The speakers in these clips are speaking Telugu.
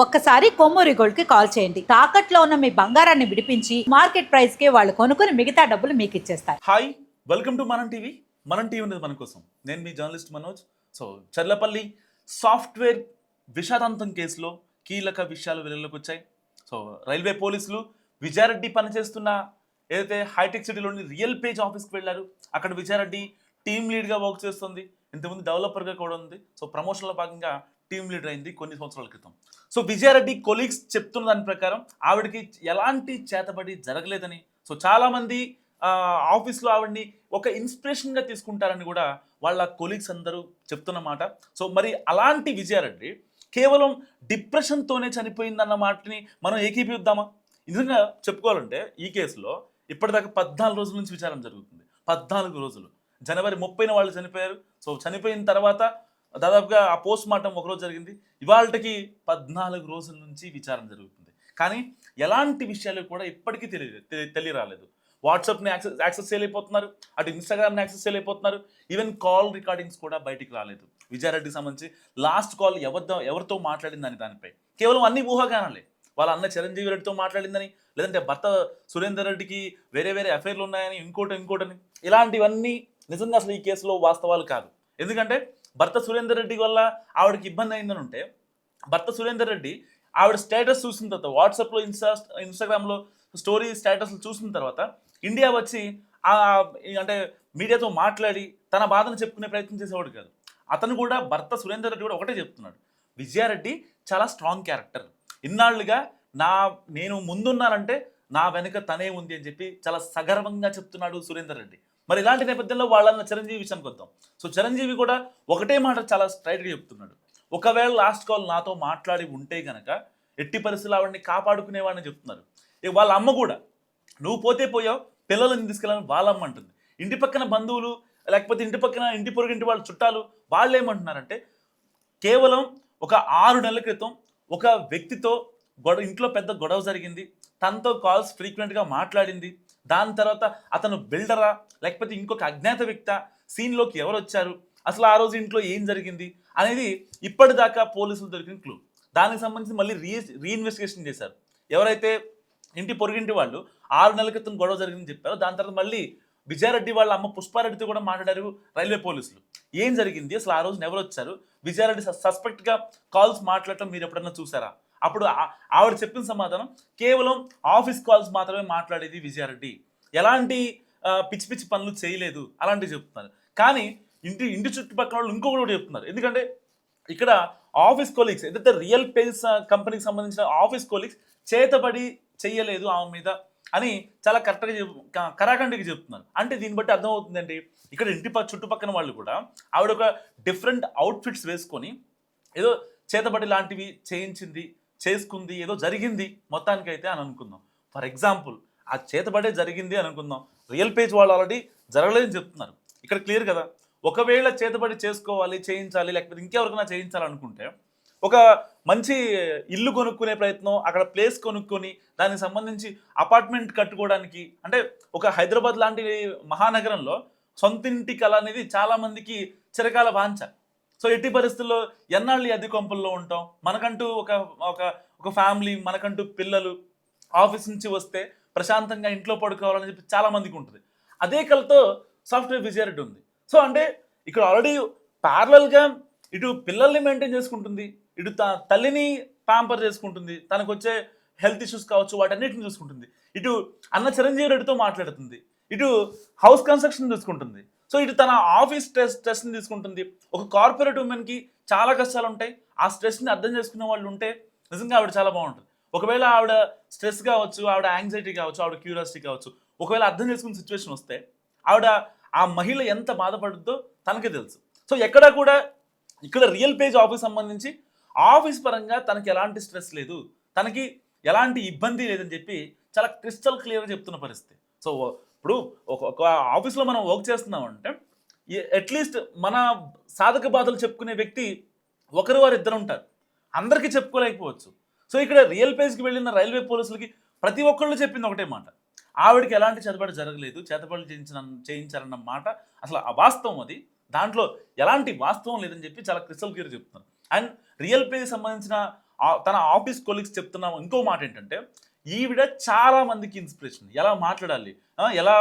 ఒక్కసారి కొమ్మూరి గోల్డ్ కి కాల్ చేయండి. తాకట్లో ఉన్న మీ బంగారాన్ని విడిపించి మార్కెట్ ప్రైస్ కి వాళ్ళు కొనుక్కుని మిగతా డబ్బులు మీకు ఇచ్చేస్తారు. Hi, welcome to Manam TV. Manam TV అనేది మన కోసం. నేను మీ journalist Manoj. So Charlapalli software విషాదాంతం కేసులో కీలక విషయాలు వెలుగులోకి వచ్చాయి. సో రైల్వే పోలీసులు విజయారెడ్డి పనిచేస్తున్న ఏదైతే హైటెక్ సిటీలోని రియల్ పేజ్ ఆఫీస్కి వెళ్ళారు. అక్కడ విజయారెడ్డి టీమ్ లీడ్గా వర్క్ చేస్తుంది. ఇంతకుముందు డెవలపర్గా కూడా ఉంది. సో ప్రమోషన్లో భాగంగా టీమ్ లీడర్ అయింది కొన్ని సంవత్సరాల క్రితం. సో విజయారెడ్డి కొలీగ్స్ చెప్తున్న దాని ప్రకారం ఆవిడకి ఎలాంటి చేతబడి జరగలేదని, సో చాలామంది ఆఫీస్లో ఆవిడని ఒక ఇన్స్పిరేషన్గా తీసుకుంటారని కూడా వాళ్ళ కొలీగ్స్ అందరూ చెప్తున్నమాట. సో మరి అలాంటి విజయారెడ్డి కేవలం డిప్రెషన్తోనే చనిపోయిందన్న మాటని మనం ఏకీపిద్దామా? నిజంగా చెప్పుకోవాలంటే ఈ కేసులో ఇప్పటిదాకా 14 రోజుల నుంచి విచారణ జరుగుతుంది. 14 రోజులు. జనవరి 30న వాళ్ళు చనిపోయారు. సో చనిపోయిన తర్వాత దాదాపుగా ఆ పోస్ట్ మార్టం ఒకరోజు జరిగింది. ఇవాళకి 14 రోజుల నుంచి విచారణ జరుగుతుంది. కానీ ఎలాంటి విషయాలు కూడా ఇప్పటికీ తెలియరాలేదు. వాట్సాప్ని యాక్సెస్ చేయలేకపోతున్నారు, అటు ఇన్స్టాగ్రామ్ని యాక్సెస్ చేయలేకపోతున్నారు. ఈవెన్ కాల్ రికార్డింగ్స్ కూడా బయటికి రాలేదు. విజయారెడ్డికి సంబంధించి లాస్ట్ కాల్ ఎవరితో మాట్లాడిందని దానిపై కేవలం అన్ని ఊహాగానాలే. వాళ్ళ అన్న చిరంజీవి రెడ్డితో మాట్లాడిందని, లేదంటే భర్త సురేందర్ రెడ్డికి వేరే అఫైర్లు ఉన్నాయని, ఇంకోటని, ఇలాంటివన్నీ నిజంగా అసలు ఈ కేసులో వాస్తవాలు కాదు. ఎందుకంటే భర్త సురేందర్ రెడ్డి వల్ల ఆవిడకి ఇబ్బంది అయిందని ఉంటే, భర్త సురేందర్ రెడ్డి ఆవిడ స్టేటస్ చూసిన తర్వాత, వాట్సాప్లో ఇన్స్టాగ్రామ్లో స్టోరీ స్టేటస్లు చూసిన తర్వాత ఇండియా వచ్చి అంటే మీడియాతో మాట్లాడి తన బాధను చెప్పుకునే ప్రయత్నం చేసేవాడు కాదు. అతను కూడా, భర్త సురేందర్ రెడ్డి కూడా ఒకటే చెప్తున్నాడు, విజయారెడ్డి చాలా స్ట్రాంగ్ క్యారెక్టర్, ఇన్నాళ్ళుగా నేను ముందున్నానంటే నా వెనుక తనే ఉంది అని చెప్పి చాలా సగర్వంగా చెప్తున్నాడు సురేందర్ రెడ్డి. మరి ఇలాంటి నేపథ్యంలో వాళ్ళన్న చిరంజీవి విషయానికి వద్దాం. సో చిరంజీవి కూడా ఒకటే మాట చాలా స్ట్రైట్గా చెప్తున్నాడు, ఒకవేళ లాస్ట్ కాల్ నాతో మాట్లాడి ఉంటే గనక ఎట్టి పరిస్థితులు ఆవిడని కాపాడుకునేవాడిని చెప్తున్నారు. ఇక వాళ్ళ అమ్మ కూడా, నువ్వు పోతే పోయావు, పిల్లలని తీసుకెళ్ళాలని వాళ్ళ అమ్మ అంటుంది. ఇంటి పక్కన బంధువులు, లేకపోతే ఇంటి పొరుగింటి వాళ్ళ చుట్టాలు, వాళ్ళు ఏమంటున్నారంటే, కేవలం ఒక 6 నెలల క్రితం ఒక వ్యక్తితో ఇంట్లో పెద్ద గొడవ జరిగింది, తనతో కాల్స్ ఫ్రీక్వెంట్గా మాట్లాడింది, దాని తర్వాత అతను బిల్డరా లేకపోతే ఇంకొక అజ్ఞాత వ్యక్తి సీన్లోకి ఎవరు వచ్చారు, అసలు ఆ రోజు ఇంట్లో ఏం జరిగింది అనేది ఇప్పటిదాకా పోలీసులు దొరికిన క్లూ. దానికి సంబంధించి మళ్ళీ రీఇన్వెస్టిగేషన్ చేశారు. ఎవరైతే ఇంటి పొరుగింటి వాళ్ళు 6 నెలల క్రితం గొడవ జరిగిందని చెప్పారో, దాని తర్వాత మళ్ళీ విజయారెడ్డి వాళ్ళ అమ్మ పుష్పారెడ్డితో కూడా మాట్లాడారు రైల్వే పోలీసులు. ఏం జరిగింది, అసలు ఆ రోజున ఎవరు వచ్చారు, విజయారెడ్డి సస్పెక్ట్గా కాల్స్ మాట్లాడటం మీరు ఎప్పుడన్నా చూసారా? అప్పుడు ఆవిడ చెప్పిన సమాధానం, కేవలం ఆఫీస్ కాల్స్ మాత్రమే మాట్లాడేది విజయారెడ్డి, ఎలాంటి పిచ్చి పనులు చేయలేదు అలాంటివి చెప్తున్నారు. కానీ ఇంటి చుట్టుపక్కల వాళ్ళు ఇంకొకటి కూడా చెప్తున్నారు. ఎందుకంటే ఇక్కడ ఆఫీస్ కొలీగ్స్, ఏదైతే రియల్ పేజ్ కంపెనీకి సంబంధించిన ఆఫీస్ కొలీగ్స్ చేతబడి చెయ్యలేదు ఆమె మీద అని చాలా కరెక్ట్గా కరాఖండిగా చెప్తున్నారు. అంటే దీన్ని బట్టి అర్థమవుతుందండి, ఇక్కడ చుట్టుపక్కల వాళ్ళు కూడా ఆవిడ ఒక డిఫరెంట్ అవుట్ఫిట్స్ వేసుకొని ఏదో చేతబడి లాంటివి చేసుకుంది, ఏదో జరిగింది మొత్తానికైతే అని అనుకుందాం. ఫర్ ఎగ్జాంపుల్ ఆ చేతబడే జరిగింది అని అనుకుందాం, రియల్ పేజ్ వాళ్ళు ఆల్రెడీ జరగలేదని చెప్తున్నారు. ఇక్కడ క్లియర్ కదా, ఒకవేళ చేతబడి చేయించాలి లేకపోతే ఇంకెవరికైనా చేయించాలనుకుంటే ఒక మంచి ఇల్లు కొనుక్కునే ప్రయత్నం, అక్కడ ప్లేస్ కొనుక్కొని దానికి సంబంధించి అపార్ట్మెంట్ కట్టుకోవడానికి, అంటే ఒక హైదరాబాద్ లాంటి మహానగరంలో సొంతింటి కళ అనేది చాలామందికి చిరకాల వాంఛ. సో ఎట్టి పరిస్థితుల్లో ఎన్నాళ్ళు అద్దె కొంపల్లో ఉంటాం, మనకంటూ ఒక ఫ్యామిలీ, మనకంటూ పిల్లలు, ఆఫీస్ నుంచి వస్తే ప్రశాంతంగా ఇంట్లో పడుకోవాలని చెప్పి చాలామందికి ఉంటుంది. అదే కళతో సాఫ్ట్వేర్ విజయారెడ్డి ఉంది. సో అంటే ఇక్కడ ఆల్రెడీ ప్యారలల్గా ఇటు పిల్లల్ని మెయింటైన్ చేసుకుంటుంది, ఇటు తల్లిని ప్యాంపర్ చేసుకుంటుంది, తనకు వచ్చే హెల్త్ ఇష్యూస్ కావచ్చు వాటన్నిటిని చూసుకుంటుంది, ఇటు అన్న చిరంజీవి రెడ్డితో మాట్లాడుతుంది, ఇటు హౌస్ కన్స్ట్రక్షన్ చూసుకుంటుంది, సో ఇటు తన ఆఫీస్ స్ట్రెస్ని తీసుకుంటుంది. ఒక కార్పొరేట్ ఉమెన్కి చాలా కష్టాలు ఉంటాయి, ఆ స్ట్రెస్ని అర్థం చేసుకునే వాళ్ళు ఉంటే నిజంగా ఆవిడ చాలా బాగుంటుంది. ఒకవేళ ఆవిడ స్ట్రెస్ కావచ్చు, ఆవిడ యాంగ్జైటీ కావచ్చు, ఆవిడ క్యూరియాసిటీ కావచ్చు, ఒకవేళ అర్థం చేసుకునే సిచ్యువేషన్ వస్తే ఆ మహిళ ఎంత బాధపడుద్దో తనకే తెలుసు. సో ఎక్కడా కూడా ఇక్కడ రియల్ పేజ్ ఆఫీస్ సంబంధించి ఆఫీస్ పరంగా తనకి ఎలాంటి స్ట్రెస్ లేదు, తనకి ఎలాంటి ఇబ్బంది లేదని చెప్పి చాలా క్రిస్టల్ క్లియర్గా చెప్తున్న పరిస్థితి. సో ఇప్పుడు ఒక ఆఫీస్లో మనం వర్క్ చేస్తున్నామంటే అట్లీస్ట్ మన సాధక బాధలు చెప్పుకునే వ్యక్తి వారు ఇద్దరు ఉంటారు, అందరికీ చెప్పుకోలేకపోవచ్చు. సో ఇక్కడ రియల్ పేజ్కి వెళ్ళిన రైల్వే పోలీసులకి ప్రతి ఒక్కళ్ళు చెప్పింది ఒకటే మాట, ఆవిడకి ఎలాంటి చేతబడి జరగలేదు, చేతబడి చేయించారన్న మాట అసలు అవాస్తవం, అది దాంట్లో ఎలాంటి వాస్తవం లేదని చెప్పి చాలా క్రిస్టల్ క్లియర్ చెప్తున్నారు. అండ్ రియల్ పేజ్ సంబంధించిన తన ఆఫీస్ కొలీగ్స్ చెప్తున్న ఇంకో మాట ఏంటంటే ఈవిడ చాలా మందికి ఇన్స్పిరేషన్. ఎలా మాట్లాడాలి, ఎలా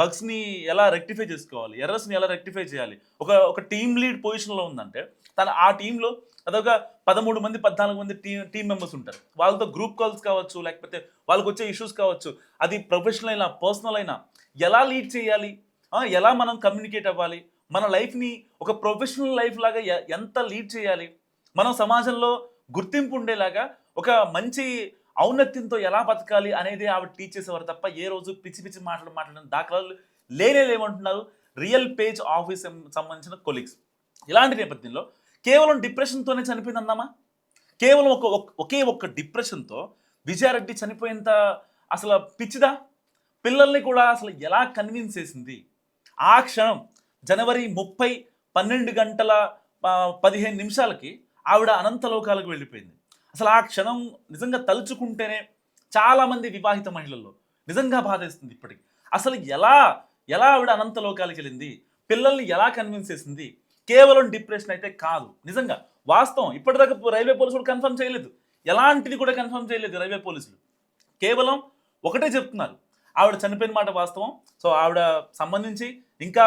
బగ్స్ని ఎలా రెక్టిఫై చేసుకోవాలి, ఎర్రర్స్ని ఎలా రెక్టిఫై చేయాలి. ఒక టీమ్ లీడ్ పొజిషన్లో ఉందంటే తన ఆ టీంలో అదొక 13 మంది 14 మంది టీం మెంబర్స్ ఉంటారు. వాళ్ళతో గ్రూప్ కాల్స్ కావచ్చు, లేకపోతే వాళ్ళకి వచ్చే ఇష్యూస్ కావచ్చు, అది ప్రొఫెషనల్ అయినా పర్సనల్ అయినా ఎలా లీడ్ చేయాలి, ఎలా మనం కమ్యూనికేట్ అవ్వాలి, మన లైఫ్ని ఒక ప్రొఫెషనల్ లైఫ్ లాగా ఎంత లీడ్ చేయాలి, మనం సమాజంలో గుర్తింపు ఉండేలాగా ఒక మంచి ఔన్నత్యంతో ఎలా బతకాలి అనేది ఆవిడ టీచ్ చేసేవారు తప్ప ఏ రోజు పిచ్చి పిచ్చి మాట్లాడిన దాఖలాలు లేమంటున్నారు రియల్ పేజ్ ఆఫీస్ సంబంధించిన కొలీగ్స్. ఇలాంటి నేపథ్యంలో కేవలం డిప్రెషన్తోనే చనిపోయింది అందామా? కేవలం ఒకే ఒక్క డిప్రెషన్తో విజయారెడ్డి చనిపోయేంత అసలు పిచ్చిదా? పిల్లల్ని కూడా అసలు ఎలా కన్విన్స్ చేసింది? ఆ క్షణం జనవరి 30 12:15 ఆవిడ అనంతలోకాలకు వెళ్ళిపోయింది. అసలు ఆ క్షణం నిజంగా తలుచుకుంటేనే చాలామంది వివాహిత మహిళల్లో నిజంగా బాధేస్తుంది ఇప్పటికి. అసలు ఎలా ఆవిడ అనంతలోకాలకు వెళ్ళింది, పిల్లల్ని ఎలా కన్విన్స్ చేసింది? కేవలం డిప్రెషన్ అయితే కాదు, నిజంగా వాస్తవం. ఇప్పటిదాకా రైల్వే పోలీసులు కూడా కన్ఫర్మ్ చేయలేదు, ఎలాంటిది కూడా కన్ఫర్మ్ చేయలేదు రైల్వే పోలీసులు. కేవలం ఒకటే చెప్తున్నారు, ఆవిడ చనిపోయిన మాట వాస్తవం. సో ఆవిడ సంబంధించి ఇంకా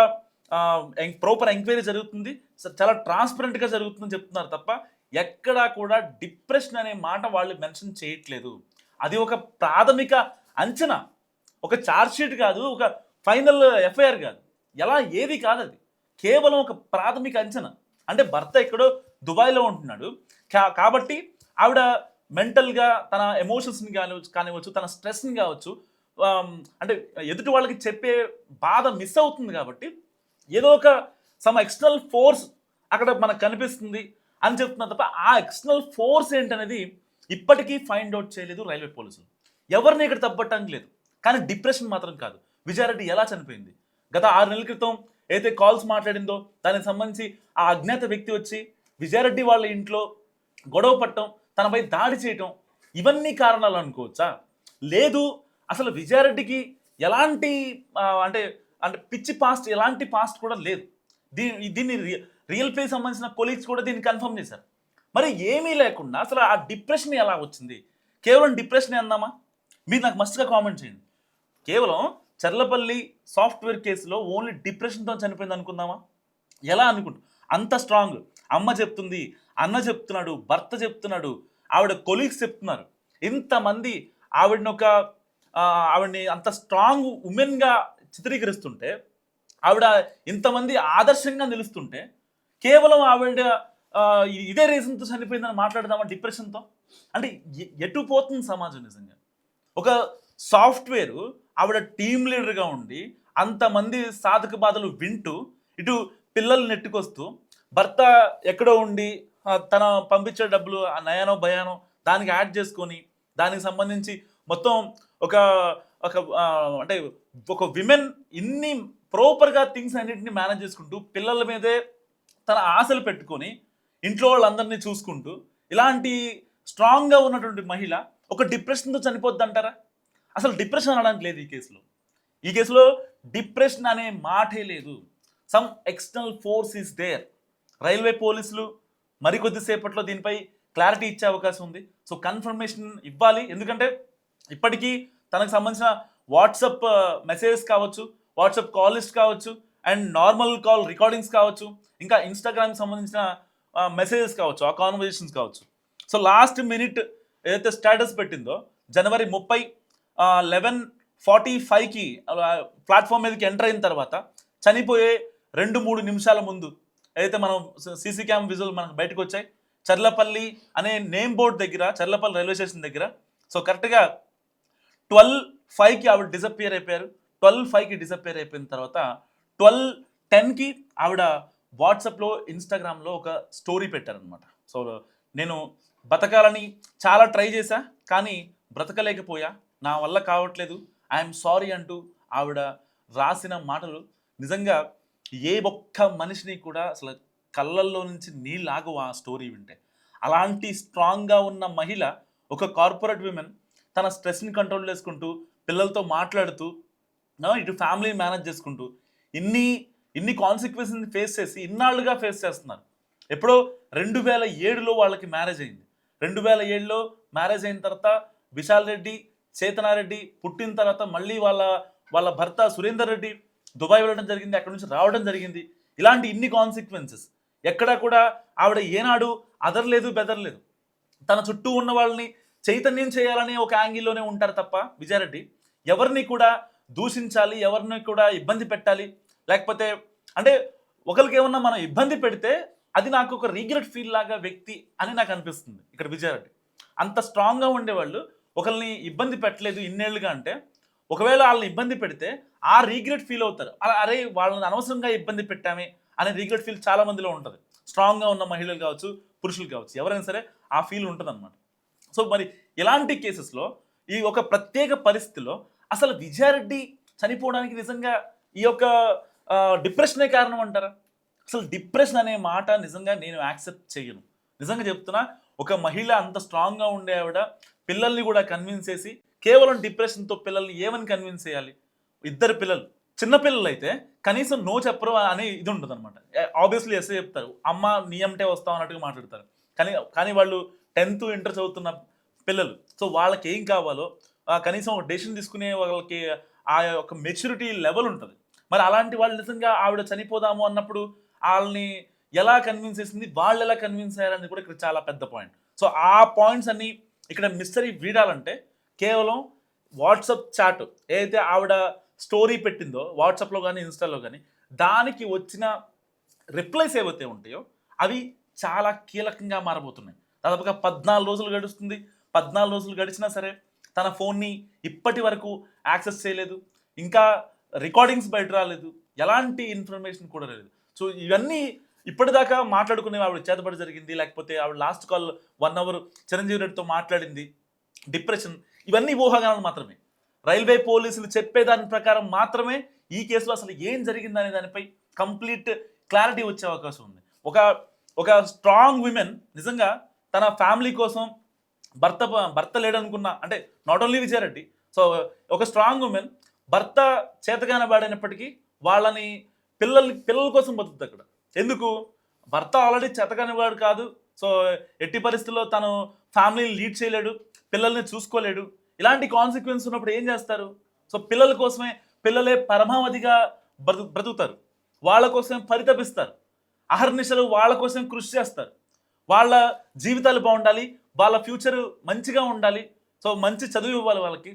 ప్రాపర్ ఎంక్వైరీ జరుగుతుంది, చాలా ట్రాన్స్పరెంట్గా జరుగుతుందని చెప్తున్నారు తప్ప ఎక్కడా కూడా డిప్రెషన్ అనే మాట వాళ్ళు మెన్షన్ చేయట్లేదు. అది ఒక ప్రాథమిక అంచనా, ఒక ఛార్జ్షీట్ కాదు, ఒక ఫైనల్ ఎఫ్ఐఆర్ కాదు, ఎలా ఏది కాదు. అది కేవలం ఒక ప్రాథమిక అంచనా. అంటే భర్త ఎక్కడో దుబాయ్లో ఉంటున్నాడు కాబట్టి ఆవిడ మెంటల్గా తన ఎమోషన్స్ని కానివచ్చు, తన స్ట్రెస్ని కావచ్చు, అంటే ఎదుటి వాళ్ళకి చెప్పే బాధ మిస్ అవుతుంది కాబట్టి ఏదో ఒక సమ్ ఎక్స్టర్నల్ ఫోర్స్ అక్కడ మనకు కనిపిస్తుంది అని చెప్తున్నారు తప్ప ఆ ఎక్స్టర్నల్ ఫోర్స్ ఏంటనేది ఇప్పటికీ ఫైండ్ అవుట్ చేయలేదు రైల్వే పోలీసులు. ఎవరిని ఇక్కడ తప్పట్టడానికి లేదు. కానీ డిప్రెషన్ మాత్రం కాదు. విజయారెడ్డి ఎలా చనిపోయింది? గత 6 నెలల క్రితం ఏదైతే కాల్స్ మాట్లాడిందో దానికి సంబంధించి ఆ అజ్ఞాత వ్యక్తి వచ్చి విజయారెడ్డి వాళ్ళ ఇంట్లో గొడవ పట్టడం, తనపై దాడి చేయటం, ఇవన్నీ కారణాలు అనుకోవచ్చా? లేదు, అసలు విజయారెడ్డికి ఎలాంటి అంటే పిచ్చి పాస్ట్, ఎలాంటి పాస్ట్ కూడా లేదు. దీన్ని రియల్ ప్లే సంబంధించిన కొలీగ్స్ కూడా దీన్ని కన్ఫర్మ్ చేశారు. మరి ఏమీ లేకుండా అసలు ఆ డిప్రెషన్ ఎలా వచ్చింది? కేవలం డిప్రెషన్ అందామా? మీరు నాకు మస్తుగా కామెంట్ చేయండి. కేవలం చర్లపల్లి సాఫ్ట్వేర్ కేసులో ఓన్లీ డిప్రెషన్తో చనిపోయింది అనుకుందామా? ఎలా అనుకుంటా? అంత స్ట్రాంగ్. అమ్మ చెప్తుంది, అన్న చెప్తున్నాడు, భర్త చెప్తున్నాడు, ఆవిడ కొలీగ్స్ చెప్తున్నారు. ఇంతమంది ఆవిడని అంత స్ట్రాంగ్ ఉమెన్గా చిత్రీకరిస్తుంటే, ఆవిడ ఇంతమంది ఆదర్శంగా నిలుస్తుంటే కేవలం ఆవిడ ఇదే రీజన్తో చనిపోయిందని మాట్లాడదామా డిప్రెషన్తో? అంటే ఎటు పోతుంది సమాజం నిజంగా? ఒక సాఫ్ట్వేరు ఆవిడ టీమ్ లీడర్గా ఉండి అంతమంది సాధక బాధలు వింటూ ఇటు పిల్లలు నెట్టుకొస్తూ భర్త ఎక్కడో ఉండి తన పంపించే డబ్బులు నయానో భయానో దానికి యాడ్ చేసుకొని దానికి సంబంధించి మొత్తం అంటే ఒక విమెన్ ఇన్ని ప్రాపర్గా థింగ్స్ అన్నింటినీ మేనేజ్ చేసుకుంటూ పిల్లల మీదే తన ఆశలు పెట్టుకొని ఇంట్లో వాళ్ళందరినీ చూసుకుంటూ ఇలాంటి స్ట్రాంగ్గా ఉన్నటువంటి మహిళ ఒక డిప్రెషన్తో చనిపోద్ది అంటారా? అసలు డిప్రెషన్ అనడానికి లేదు ఈ కేసులో డిప్రెషన్ అనే మాటే లేదు. Some external force is there. Railway పోలీసులు మరికొద్దిసేపట్లో దీనిపై క్లారిటీ ఇచ్చే అవకాశం ఉంది. సో కన్ఫర్మేషన్ ఇవ్వాలి. ఎందుకంటే ఇప్పటికీ తనకు సంబంధించిన వాట్సాప్ మెసేజెస్ కావచ్చు, వాట్సాప్ కాల్ లిస్ట్ కావచ్చు, అండ్ నార్మల్ కాల్ రికార్డింగ్స్ కావచ్చు, ఇంకా ఇన్స్టాగ్రామ్కి సంబంధించిన మెసేజెస్ కావచ్చు, ఆ కాన్వర్జేషన్స్ కావచ్చు. సో లాస్ట్ మినిట్ ఏదైతే స్టేటస్ పెట్టిందో జనవరి 30 11:45కి ప్లాట్ఫామ్ మీదకి ఎంటర్ అయిన తర్వాత చనిపోయే 2-3 నిమిషాల ముందు ఏదైతే మనం సీసీ క్యామ్ విజువల్ మనకు బయటకు వచ్చాయి చర్లపల్లి అనే నేమ్ బోర్డ్ దగ్గర, చర్లపల్లి రైల్వే స్టేషన్ దగ్గర. సో కరెక్ట్గా 12:05కి ఆవిడ డిసప్పియర్ అయిపోయారు. 12:05కి డిసప్పియర్ అయిపోయిన తర్వాత 12:10కి ఆవిడ వాట్సాప్లో ఇన్స్టాగ్రామ్లో ఒక స్టోరీ పెట్టారనమాట. సో నేను బతకాలని చాలా ట్రై చేశా, కానీ బ్రతకలేకపోయా, నా వల్ల కావట్లేదు, ఐఎమ్ సారీ అంటూ ఆవిడ రాసిన మాటలు నిజంగా ఏ ఒక్క మనిషిని కూడా అసలు కళ్ళల్లో నుంచి నీళ్ళు ఆగవు ఆ స్టోరీ వింటే. అలాంటి స్ట్రాంగ్గా ఉన్న మహిళ, ఒక కార్పొరేట్ విమెన్, తన స్ట్రెస్ని కంట్రోల్ చేసుకుంటూ పిల్లలతో మాట్లాడుతూ ఇటు ఫ్యామిలీని మేనేజ్ చేసుకుంటూ ఇన్ని కాన్సిక్వెన్సెస్ని ఫేస్ చేసి ఇన్నాళ్ళుగా ఫేస్ చేస్తున్నారు. ఎప్పుడో 2007లో వాళ్ళకి మ్యారేజ్ అయింది. 2007లో మ్యారేజ్ అయిన తర్వాత విశాల్ రెడ్డి చేతనారెడ్డి పుట్టిన తర్వాత మళ్ళీ వాళ్ళ భర్త సురేందర్ రెడ్డి దుబాయ్ వెళ్ళడం జరిగింది, అక్కడ నుంచి రావడం జరిగింది. ఇలాంటి ఇన్ని కాన్సిక్వెన్సెస్ ఎక్కడా కూడా ఆవిడ ఏనాడు అదర్లేదు బెదర్లేదు. తన చుట్టూ ఉన్న వాళ్ళని చైతన్యం చేయాలనే ఒక యాంగిల్లోనే ఉంటారు తప్ప విజయారెడ్డి ఎవరిని కూడా దూషించాలి, ఎవరిని కూడా ఇబ్బంది పెట్టాలి, లేకపోతే అంటే ఒకరికి ఏమన్నా మనం ఇబ్బంది పెడితే అది నాకు ఒక రీగ్రెట్ ఫీల్ లాగా వ్యక్తి అని నాకు అనిపిస్తుంది. ఇక్కడ విజయారెడ్డి అంత స్ట్రాంగ్గా ఉండేవాళ్ళు ఒకరిని ఇబ్బంది పెట్టలేదు ఇన్నేళ్లుగా అంటే ఒకవేళ వాళ్ళని ఇబ్బంది పెడితే ఆ రీగ్రెట్ ఫీల్ అవుతారు. అరే వాళ్ళని అనవసరంగా ఇబ్బంది పెట్టామే అనే రీగ్రెట్ ఫీల్ చాలా మందిలో ఉంటుంది. స్ట్రాంగ్గా ఉన్న మహిళలు కావచ్చు, పురుషులు కావచ్చు, ఎవరైనా సరే ఆ ఫీల్ ఉంటుంది అనమాట. సో మరి ఇలాంటి కేసెస్లో ఈ ఒక ప్రత్యేక పరిస్థితిలో అసలు విజయారెడ్డి చనిపోవడానికి నిజంగా ఈ యొక్క డిప్రెషనే కారణం అంటారా? అసలు డిప్రెషన్ అనే మాట నిజంగా నేను యాక్సెప్ట్ చేయను. నిజంగా చెప్తున్నా, ఒక మహిళ అంత స్ట్రాంగ్గా ఉండే ఆవిడ పిల్లల్ని కూడా కన్విన్స్ చేసి కేవలం డిప్రెషన్తో పిల్లల్ని ఏమని కన్విన్స్ చేయాలి? ఇద్దరు పిల్లలు, చిన్న పిల్లలు అయితే కనీసం నో చెప్పరు అనే ఇది ఉంటుంది అనమాట. ఆబ్వియస్లీ ఎస్ఏ చెప్తారు, అమ్మ నీ అంటే వస్తాం అన్నట్టుగా మాట్లాడతారు. కానీ వాళ్ళు 10th ఇంటర్ చదువుతున్న పిల్లలు. సో వాళ్ళకి ఏం కావాలో కనీసం ఒక డెసిషన్ తీసుకునే వాళ్ళకి ఆ యొక్క మెచ్యూరిటీ లెవెల్ ఉంటుంది. మరి అలాంటి వాళ్ళు నిజంగా ఆవిడ చనిపోదాము అన్నప్పుడు వాళ్ళని ఎలా కన్విన్స్ చేసింది, వాళ్ళు ఎలా కన్విన్స్ అయ్యారని కూడా ఇక్కడ చాలా పెద్ద పాయింట్. సో ఆ పాయింట్స్ అన్ని ఇక్కడ మిస్టరీ వీడాలంటే కేవలం వాట్సాప్ చాట్ ఏదైతే ఆవిడ స్టోరీ పెట్టిందో వాట్సాప్లో కానీ ఇన్స్టాలో కానీ దానికి వచ్చిన రిప్లైస్ ఏవైతే ఉంటాయో అవి చాలా కీలకంగా మారబోతున్నాయి. దాదాపుగా 14 రోజులు గడుస్తుంది. 14 రోజులు గడిచినా సరే తన ఫోన్ని ఇప్పటి వరకు యాక్సెస్ చేయలేదు, ఇంకా రికార్డింగ్స్ బయట రాలేదు, ఎలాంటి ఇన్ఫర్మేషన్ కూడా లేదు. సో ఇవన్నీ ఇప్పటిదాకా మాట్లాడుకునే ఆవిడ చేతబడి జరిగింది, లేకపోతే ఆవిడ లాస్ట్ కాల్ 1 hour చిరంజీవి రెడ్డితో మాట్లాడింది, డిప్రెషన్, ఇవన్నీ ఊహాగానాలు మాత్రమే. రైల్వే పోలీసులు చెప్పేదాని ప్రకారం మాత్రమే ఈ కేసులో అసలు ఏం జరిగిందనే దానిపై కంప్లీట్ క్లారిటీ వచ్చే అవకాశం ఉంది. ఒక స్ట్రాంగ్ విమెన్ నిజంగా తన ఫ్యామిలీ కోసం భర్త లేడనుకున్న, అంటే నాట్ ఓన్లీ విజయారెడ్డి, సో ఒక స్ట్రాంగ్ ఉమెన్ భర్త చేతగానబాడైనప్పటికీ వాళ్ళని పిల్లల కోసం బతుకుతుంది అక్కడ. ఎందుకు? భర్త ఆల్రెడీ చేతగానివాడు కాదు, సో ఎట్టి పరిస్థితుల్లో తను ఫ్యామిలీని లీడ్ చేయలేడు, పిల్లల్ని చూసుకోలేడు. ఇలాంటి కాన్సిక్వెన్స్ ఉన్నప్పుడు ఏం చేస్తారు? సో పిల్లల కోసమే, పిల్లలే పరమావధిగా బ్రతుకుతారు, వాళ్ళ కోసమే పరితపిస్తారు, అహర్నిశలు వాళ్ళ కోసం కృషి చేస్తారు. వాళ్ళ జీవితాలు బాగుండాలి, వాళ్ళ ఫ్యూచర్ మంచిగా ఉండాలి, సో మంచి చదువు ఇవ్వాలి వాళ్ళకి,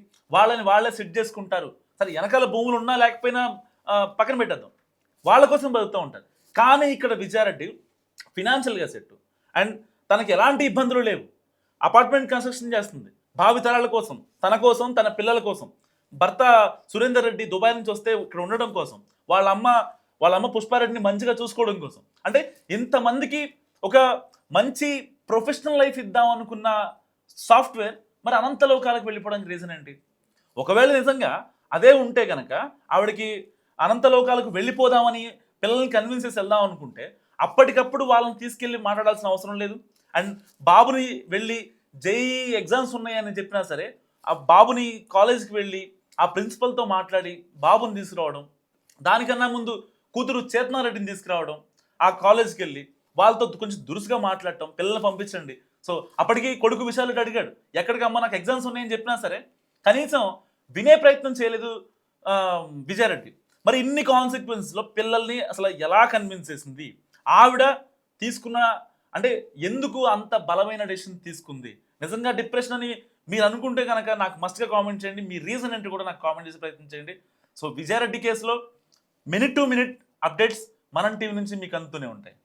వాళ్ళే సెట్ చేసుకుంటారు. సరే వెనకాల భూములు ఉన్నా లేకపోయినా పక్కన పెట్టేద్దాం, వాళ్ళ కోసం బతుకుతూ ఉంటారు. కానీ ఇక్కడ విజయారెడ్డి ఫినాన్షియల్గా సెట్ అండ్ తనకి ఎలాంటి ఇబ్బందులు లేవు, అపార్ట్మెంట్ కన్స్ట్రక్షన్ చేస్తుంది భావితరాల కోసం, తన పిల్లల కోసం. భర్త సురేందర్ రెడ్డి దుబాయ్ నుంచి వస్తే ఇక్కడ ఉండడం కోసం, వాళ్ళ అమ్మ పుష్పారెడ్డిని మంచిగా చూసుకోవడం కోసం. అంటే ఇంతమందికి ఒక మంచి ప్రొఫెషనల్ లైఫ్ ఇద్దాం అనుకున్న సాఫ్ట్వేర్ మరి అనంత లోకాలకు వెళ్ళిపోవడానికి రీజన్ ఏంటి? ఒకవేళ నిజంగా అదే ఉంటే కనుక ఆవిడకి అనంత లోకాలకు వెళ్ళిపోదామని పిల్లల్ని కన్విన్స్ చేసి వెళ్దాం అనుకుంటే అప్పటికప్పుడు వాళ్ళని తీసుకెళ్ళి మాట్లాడాల్సిన అవసరం లేదు. అండ్ బాబుని వెళ్ళి జేఈ ఎగ్జామ్స్ ఉన్నాయని చెప్పినా సరే ఆ బాబుని కాలేజ్కి వెళ్ళి ఆ ప్రిన్సిపల్తో మాట్లాడి బాబుని తీసుకురావడం, దానికన్నా ముందు కూతురు చేతనారెడ్డిని తీసుకురావడం, ఆ కాలేజ్కి వెళ్ళి వాళ్ళతో కొంచెం దురుసుగా మాట్లాడటం, పిల్లల్ని పంపించండి. సో అప్పటికి కొడుకు విశాల్ రెడ్డి అడిగాడు, ఎక్కడికమ్మా నాకు ఎగ్జామ్స్ ఉన్నాయని చెప్పినా సరే కనీసం వినే ప్రయత్నం చేయలేదు విజయారెడ్డి. మరి ఇన్ని కాన్సిక్వెన్స్లో పిల్లల్ని అసలు ఎలా కన్విన్స్ చేసింది ఆవిడ? తీసుకున్న అంటే ఎందుకు అంత బలమైన డెసిషన్ తీసుకుంది? నిజంగా డిప్రెషన్ అని మీరు అనుకుంటే కనుక నాకు మస్ట్గా కామెంట్ చేయండి, మీ రీజన్ ఏంటి కూడా నాకు కామెంట్ చేసి ప్రయత్నం చేయండి. సో విజయారెడ్డి కేసులో మినిట్ టు మినిట్ అప్డేట్స్ మనం టీవీ నుంచి మీకు అందుతూనే ఉంటాయి.